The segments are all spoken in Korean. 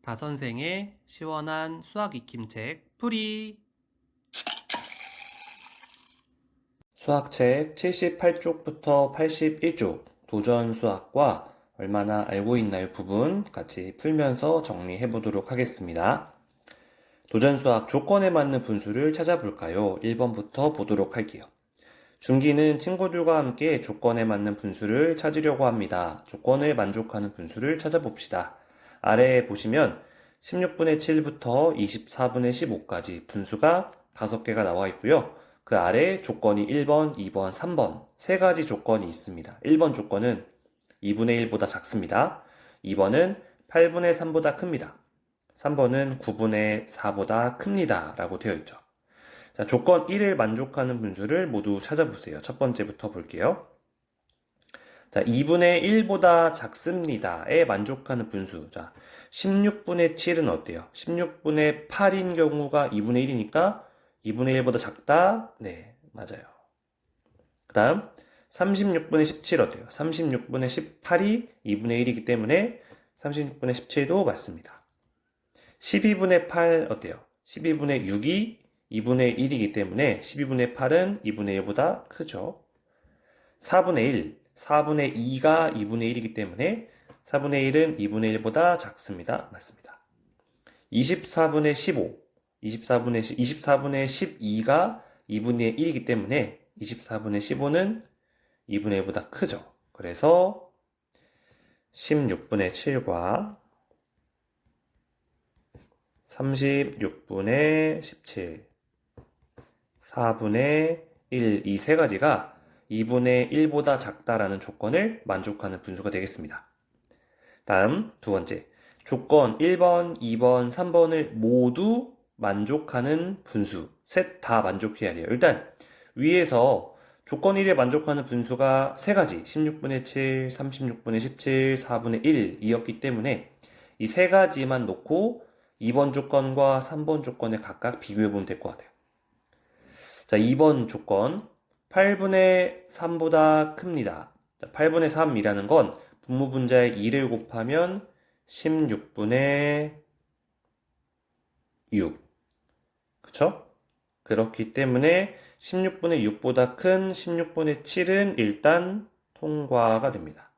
다선생의 시원한 수학 익힘책 풀이. 수학책 78쪽부터 81쪽 도전 수학과 얼마나 알고 있나요 부분 같이 풀면서 정리해 보도록 하겠습니다. 도전 수학 조건에 맞는 분수를 찾아볼까요? 1번부터 보도록 할게요. 준기는 친구들과 함께 조건에 맞는 분수를 찾으려고 합니다. 조건을 만족하는 분수를 찾아봅시다. 아래에 보시면 16분의 7부터 24분의 15까지 분수가 5개가 나와 있고요. 그 아래에 조건이 1번, 2번, 3번 세 가지 조건이 있습니다. 1번 조건은 2분의 1보다 작습니다. 2번은 8분의 3보다 큽니다. 3번은 9분의 4보다 큽니다. 라고 되어 있죠. 자, 조건 1을 만족하는 분수를 모두 찾아보세요. 첫 번째부터 볼게요. 자, 2분의 1보다 작습니다에 만족하는 분수. 자, 16분의 7은 어때요? 16분의 8인 경우가 2분의 1이니까 2분의 1보다 작다? 네, 맞아요. 그 다음 36분의 17 어때요? 36분의 18이 2분의 1이기 때문에 36분의 17도 맞습니다. 12분의 8 어때요? 12분의 6이 2분의 1이기 때문에 12분의 8은 2분의 1보다 크죠. 4분의 1, 4분의 2가 2분의 1이기 때문에 4분의 1은 2분의 1보다 작습니다. 맞습니다. 24분의 15, 24분의 12가 2분의 1이기 때문에 24분의 15는 2분의 1보다 크죠. 그래서 16분의 7과 36분의 17, 4분의 1, 이 세 가지가 2분의 1보다 작다라는 조건을 만족하는 분수가 되겠습니다. 다음 두 번째, 조건 1번, 2번, 3번을 모두 만족하는 분수. 셋 다 만족해야 돼요. 일단 위에서 조건 1에 만족하는 분수가 세 가지, 16분의 7, 36분의 17, 4분의 1이었기 때문에 이 세 가지만 놓고 2번 조건과 3번 조건을 각각 비교해 보면 될 것 같아요. 자, 2번 조건 8분의 3보다 큽니다. 자, 8분의 3이라는 건 분모 분자에 2를 곱하면 16분의 6. 그쵸? 그렇기 때문에 16분의 6보다 큰 16분의 7은 일단 통과가 됩니다.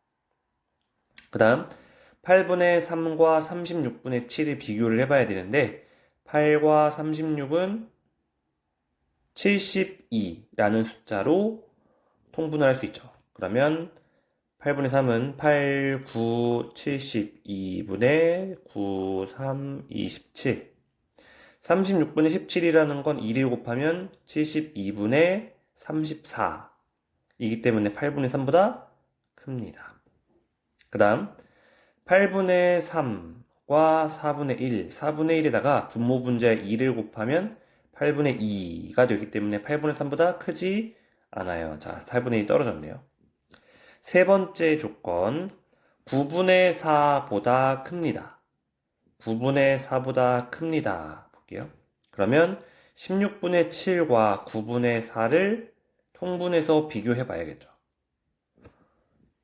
그 다음 8분의 3과 36분의 7을 비교를 해봐야 되는데 8과 36은 72라는 숫자로 통분을 할 수 있죠. 그러면 8분의 3은 8, 9, 72분의 9, 3, 27. 36분의 17이라는 건 2를 곱하면 72분의 34이기 때문에 8분의 3보다 큽니다. 그 다음 8분의 3과 4분의 1, 4분의 1에다가 분모 분자에 2를 곱하면 8분의 2가 되기 때문에 8분의 3보다 크지 않아요. 자, 8분의 1 떨어졌네요. 세 번째 조건, 9분의 4보다 큽니다. 9분의 4보다 큽니다. 볼게요. 그러면 16분의 7과 9분의 4를 통분해서 비교해 봐야겠죠.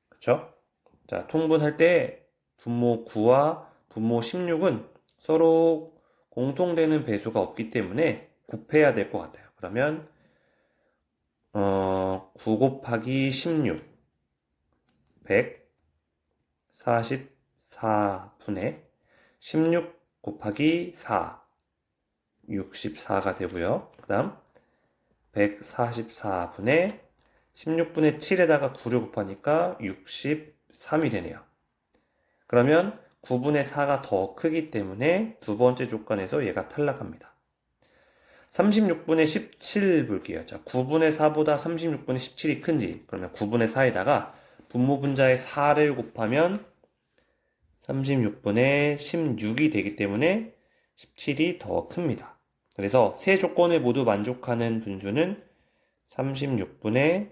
그쵸? 자, 통분할 때 분모 9와 분모 16은 서로 공통되는 배수가 없기 때문에 곱해야 될 것 같아요. 그러면 9 곱하기 16 144분의 16 곱하기 4 64가 되고요. 그 다음 144분의 16분의 7에다가 9를 곱하니까 63이 되네요. 그러면 9분의 4가 더 크기 때문에 두 번째 조건에서 얘가 탈락합니다. 36분의 17 볼게요. 자, 9분의 4보다 36분의 17이 큰지, 그러면 9분의 4에다가 분모 분자에 4를 곱하면 36분의 16이 되기 때문에 17이 더 큽니다. 그래서 세 조건을 모두 만족하는 분수는 36분의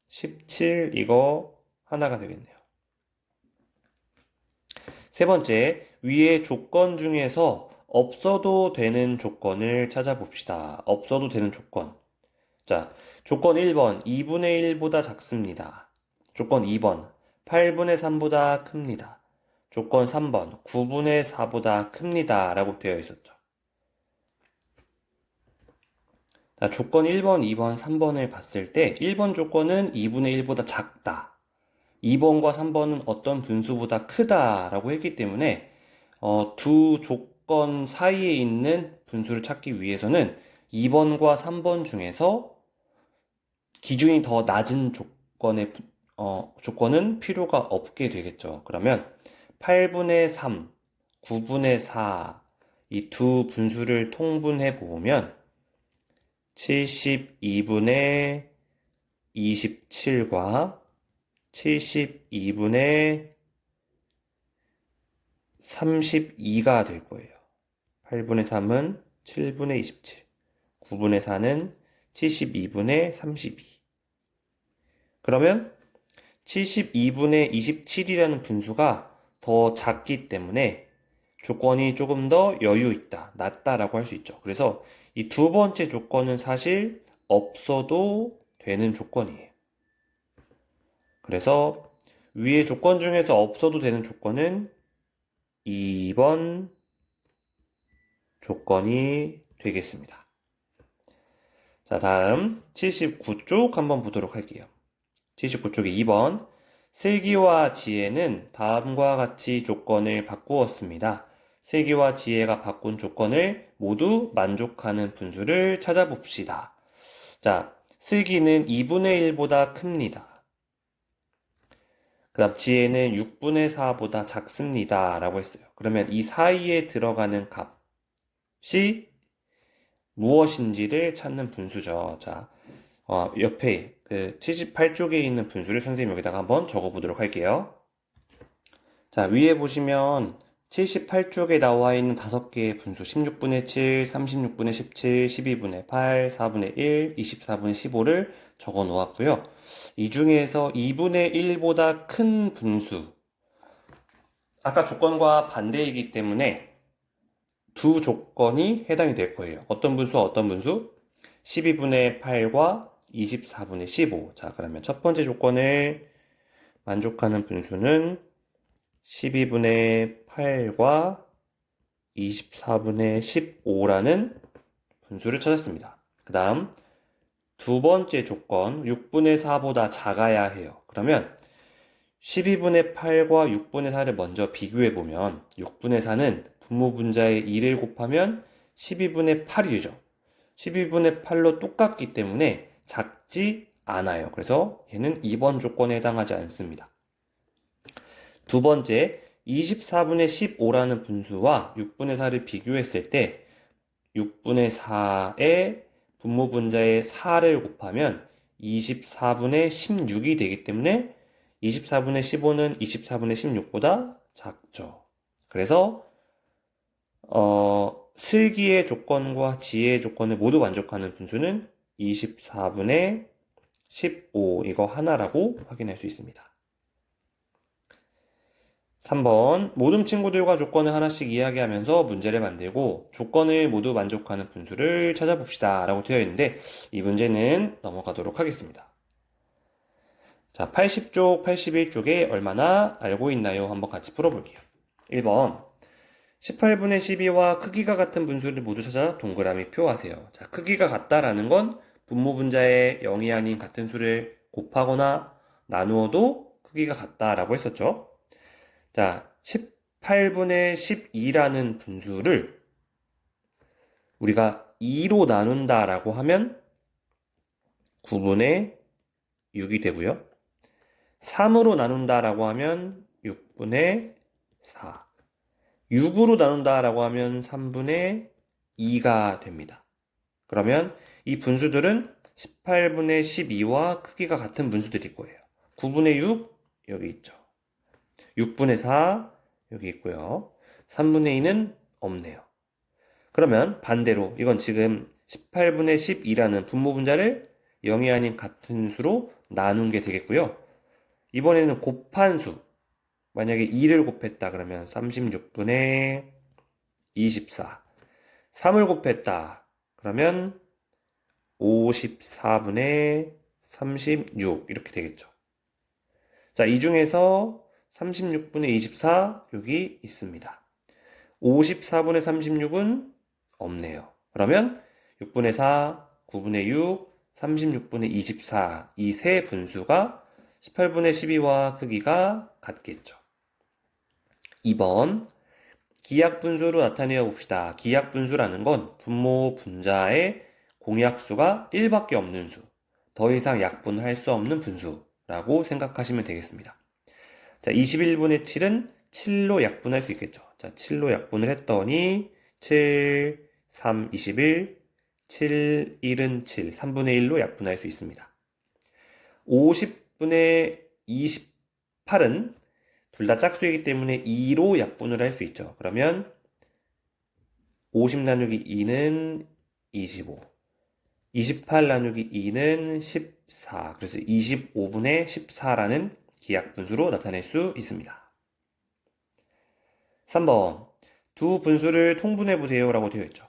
17 이거 하나가 되겠네요. 세 번째, 위의 조건 중에서 없어도 되는 조건을 찾아봅시다. 없어도 되는 조건. 자, 조건 1번, 2분의 1보다 작습니다. 조건 2번, 8분의 3보다 큽니다. 조건 3번 9분의 4보다 큽니다 라고 되어 있었죠. 자, 조건 1번, 2번, 3번을 봤을 때 1번 조건은 2분의 1보다 작다. 2번과 3번은 어떤 분수보다 크다 라고 했기 때문에 두 조건 사이에 있는 분수를 찾기 위해서는 2번과 3번 중에서 기준이 더 낮은 조건은 필요가 없게 되겠죠. 그러면 8분의 3, 9분의 4, 이 두 분수를 통분해 보면 72분의 27과 72분의 32가 될 거예요. 8분의 3은 7분의 27, 9분의 4는 72분의 32. 그러면 72분의 27이라는 분수가 더 작기 때문에 조건이 조금 더 여유 있다, 낮다라고 할 수 있죠. 그래서 이 두 번째 조건은 사실 없어도 되는 조건이에요. 그래서 위의 조건 중에서 없어도 되는 조건은 2번 조건이 되겠습니다. 자, 다음 79쪽 한번 보도록 할게요. 79쪽에 2번. 슬기와 지혜는 다음과 같이 조건을 바꾸었습니다. 슬기와 지혜가 바꾼 조건을 모두 만족하는 분수를 찾아봅시다. 자, 슬기는 2분의 1보다 큽니다. 그 다음 지혜는 6분의 4보다 작습니다 라고 했어요. 그러면 이 사이에 들어가는 값이 무엇인지를 찾는 분수죠. 자, 옆에 그 78쪽에 있는 분수를 선생님 여기다가 한번 적어보도록 할게요. 자, 위에 보시면 78쪽에 나와 있는 5개의 분수 16분의 7, 36분의 17, 12분의 8, 4분의 1, 24분의 15를 적어 놓았고요. 이 중에서 2분의 1보다 큰 분수, 아까 조건과 반대이기 때문에 두 조건이 해당이 될 거예요. 어떤 분수와 어떤 분수? 12분의 8과 24분의 15. 자, 그러면 첫 번째 조건을 만족하는 분수는 12분의 8과 24분의 15라는 분수를 찾았습니다. 그 다음 두 번째 조건 6분의 4보다 작아야 해요. 그러면 12분의 8과 6분의 4를 먼저 비교해 보면 6분의 4는 분모분자의 2를 곱하면 12분의 8이 되죠. 12분의 8로 똑같기 때문에 작지 않아요. 그래서 얘는 2번 조건에 해당하지 않습니다. 두 번째, 24분의 15라는 분수와 6분의 4를 비교했을 때 6분의 4의 분모분자의 4를 곱하면 24분의 16이 되기 때문에 24분의 15는 24분의 16보다 작죠. 그래서 슬기의 조건과 지혜의 조건을 모두 만족하는 분수는 24분의 15 이거 하나라고 확인할 수 있습니다. 3번 모든 친구들과 조건을 하나씩 이야기하면서 문제를 만들고 조건을 모두 만족하는 분수를 찾아봅시다 라고 되어 있는데 이 문제는 넘어가도록 하겠습니다. 자, 80쪽, 81쪽에 얼마나 알고 있나요? 한번 같이 풀어볼게요. 1번 18분의 12와 크기가 같은 분수를 모두 찾아 동그라미 표하세요. 자, 크기가 같다라는 건 분모분자의 0이 아닌 같은 수를 곱하거나 나누어도 크기가 같다라고 했었죠. 자, 18분의 12라는 분수를 우리가 2로 나눈다라고 하면 9분의 6이 되고요. 3으로 나눈다라고 하면 6분의 4. 6으로 나눈다라고 하면 3분의 2가 됩니다. 그러면 이 분수들은 18분의 12와 크기가 같은 분수들일 거예요. 9분의 6 여기 있죠. 6분의 4 여기 있고요. 3분의 2는 없네요. 그러면 반대로 이건 지금 18분의 12라는 분모분자를 0이 아닌 같은 수로 나눈 게 되겠고요. 이번에는 곱한 수. 만약에 2를 곱했다 그러면 36분의 24. 3을 곱했다 그러면 54분의 36 이렇게 되겠죠. 자, 이 중에서 36분의 24 여기 있습니다. 54분의 36은 없네요. 그러면 6분의 4, 9분의 6, 36분의 24 이 세 분수가 18분의 12와 크기가 같겠죠. 2번 기약분수로 나타내어 봅시다. 기약분수라는 건 분모 분자의 공약수가 1밖에 없는 수, 더 이상 약분할 수 없는 분수라고 생각하시면 되겠습니다. 자, 21분의 7은 7로 약분할 수 있겠죠. 자, 7로 약분을 했더니 7, 3, 21, 7, 1은 7, 3분의 1로 약분할 수 있습니다. 50분의 28은 둘 다 짝수이기 때문에 2로 약분을 할 수 있죠. 그러면 50 나누기 2는 25, 28 나누기 2는 14, 그래서 25분의 14라는 기약분수로 나타낼 수 있습니다. 3번 두 분수를 통분해보세요 라고 되어 있죠.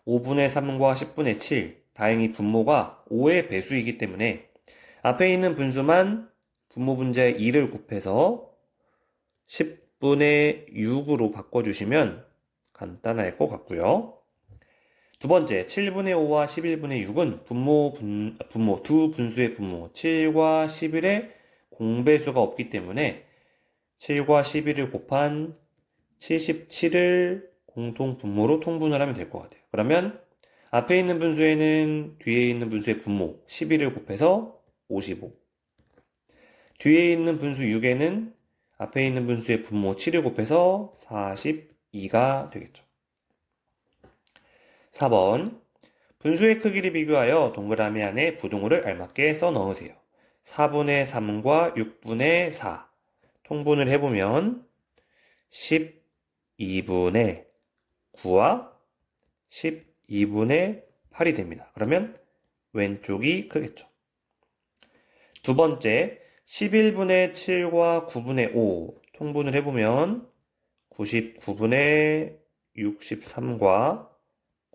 5분의 3과 10분의 7, 다행히 분모가 5의 배수이기 때문에 앞에 있는 분수만 분모 분자의 2를 곱해서 10분의 6으로 바꿔주시면 간단할 것 같고요. 두 번째, 7분의 5와 11분의 6은 분모, 두 분수의 분모, 7과 11의 공배수가 없기 때문에 7과 11을 곱한 77을 공통 분모로 통분을 하면 될 것 같아요. 그러면 앞에 있는 분수에는 뒤에 있는 분수의 분모 11을 곱해서 55, 뒤에 있는 분수 6에는 앞에 있는 분수의 분모 7을 곱해서 42가 되겠죠. 4번 분수의 크기를 비교하여 동그라미 안에 부등호를 알맞게 써 넣으세요. 4분의 3과 6분의 4 통분을 해보면 12분의 9와 12분의 8이 됩니다. 그러면 왼쪽이 크겠죠. 두 번째 11분의 7과 9분의 5 통분을 해보면 99분의 63과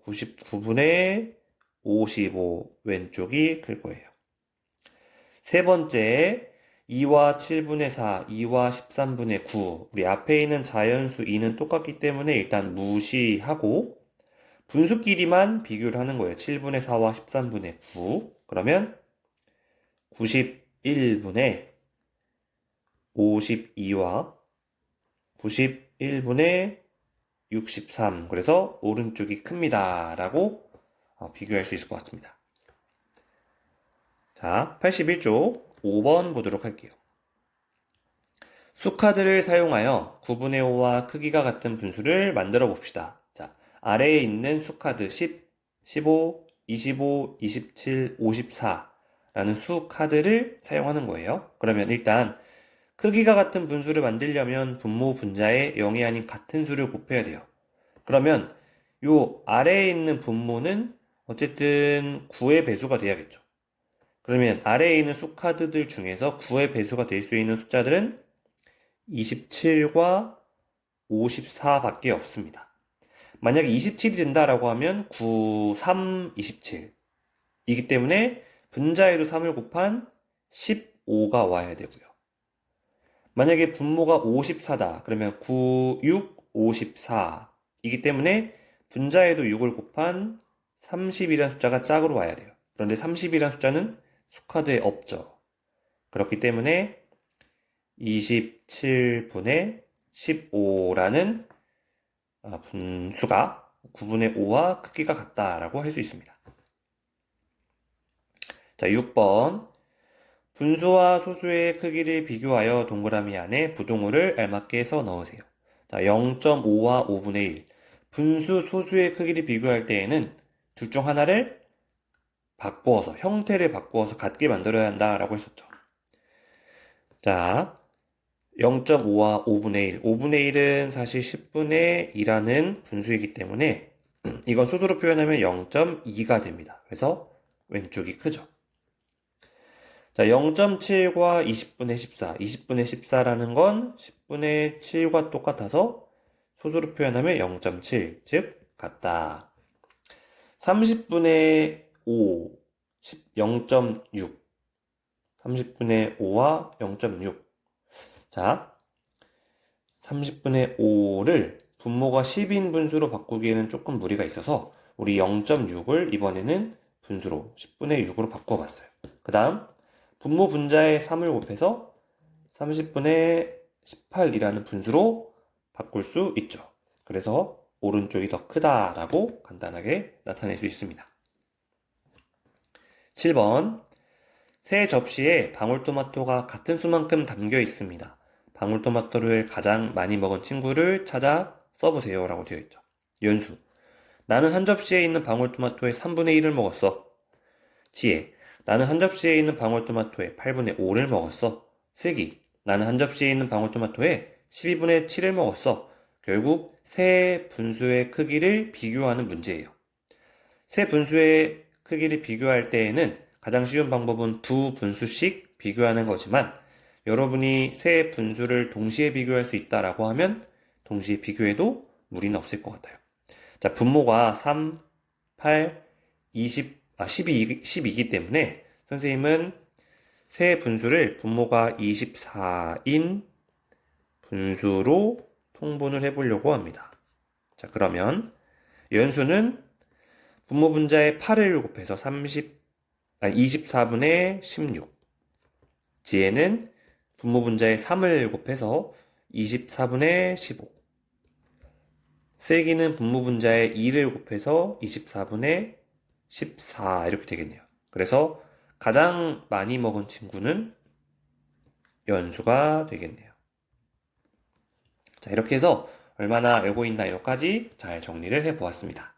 99분의 55 왼쪽이 클 거예요. 세 번째 2와 7분의 4, 2와 13분의 9 우리 앞에 있는 자연수 2는 똑같기 때문에 일단 무시하고 분수끼리만 비교를 하는 거예요. 7분의 4와 13분의 9 그러면 91분의 52와 91분의 63 그래서 오른쪽이 큽니다 라고 비교할 수 있을 것 같습니다. 자, 81쪽 5번 보도록 할게요. 수카드를 사용하여 9분의 5와 크기가 같은 분수를 만들어 봅시다. 자, 아래에 있는 수카드 10, 15, 25, 27, 54 라는 수카드를 사용하는 거예요. 그러면 일단 크기가 같은 분수를 만들려면 분모 분자에 0이 아닌 같은 수를 곱해야 돼요. 그러면 요 아래에 있는 분모는 어쨌든 9의 배수가 돼야겠죠. 그러면 아래에 있는 수카드들 중에서 9의 배수가 될 수 있는 숫자들은 27과 54밖에 없습니다. 만약에 27이 된다라고 하면 9, 3, 27 이기 때문에 분자에도 3을 곱한 15가 와야 되고요. 만약에 분모가 54다. 그러면 9, 6, 54 이기 때문에 분자에도 6을 곱한 30이라는 숫자가 짝으로 와야 돼요. 그런데 30이라는 숫자는 수카드에 없죠. 그렇기 때문에 27분의 15라는 분수가 9분의 5와 크기가 같다라고 할 수 있습니다. 자, 6번. 분수와 소수의 크기를 비교하여 동그라미 안에 부등호를 알맞게 써 넣으세요. 자, 0.5와 5분의 1. 분수, 소수의 크기를 비교할 때에는 둘 중 하나를 바꾸어서, 형태를 바꾸어서 같게 만들어야 한다라고 했었죠. 자, 0.5와 5분의 1. 5분의 1은 사실 10분의 2라는 분수이기 때문에 이건 소수로 표현하면 0.2가 됩니다. 그래서 왼쪽이 크죠. 자, 0.7과 20분의 14. 20분의 14라는 건 10분의 7과 똑같아서 소수로 표현하면 0.7, 즉 같다. 30분의 5, 0.6. 30분의 5와 0.6. 자, 30분의 5를 분모가 10인 분수로 바꾸기에는 조금 무리가 있어서 우리 0.6을 이번에는 분수로 10분의 6으로 바꿔봤어요. 그 다음 분모 분자에 3을 곱해서 30분의 18이라는 분수로 바꿀 수 있죠. 그래서 오른쪽이 더 크다라고 간단하게 나타낼 수 있습니다. 7번 세 접시에 방울토마토가 같은 수만큼 담겨 있습니다. 방울토마토를 가장 많이 먹은 친구를 찾아 써보세요 라고 되어 있죠. 연수 나는 한 접시에 있는 방울토마토의 3분의 1을 먹었어. 지혜 나는 한 접시에 있는 방울토마토의 8분의 5를 먹었어. 슬기 나는 한 접시에 있는 방울토마토의 12분의 7을 먹었어. 결국 세 분수의 크기를 비교하는 문제예요. 세 분수의 크기를 비교할 때에는 가장 쉬운 방법은 두 분수씩 비교하는 거지만 여러분이 세 분수를 동시에 비교할 수 있다라고 하면 동시에 비교해도 무리는 없을 것 같아요. 자, 분모가 3, 8, 12이기 때문에 선생님은 세 분수를 분모가 24인 분수로 통분을 해보려고 합니다. 자, 그러면 연수는 분모 분자에 8을 곱해서 24분의 16. 지혜는 분모 분자에 3을 곱해서 24분의 15. 슬기는 분모 분자에 2를 곱해서 24분의 14 이렇게 되겠네요. 그래서 가장 많이 먹은 친구는 연수가 되겠네요. 자, 이렇게 해서 얼마나 알고 있나요까지 잘 정리를 해보았습니다.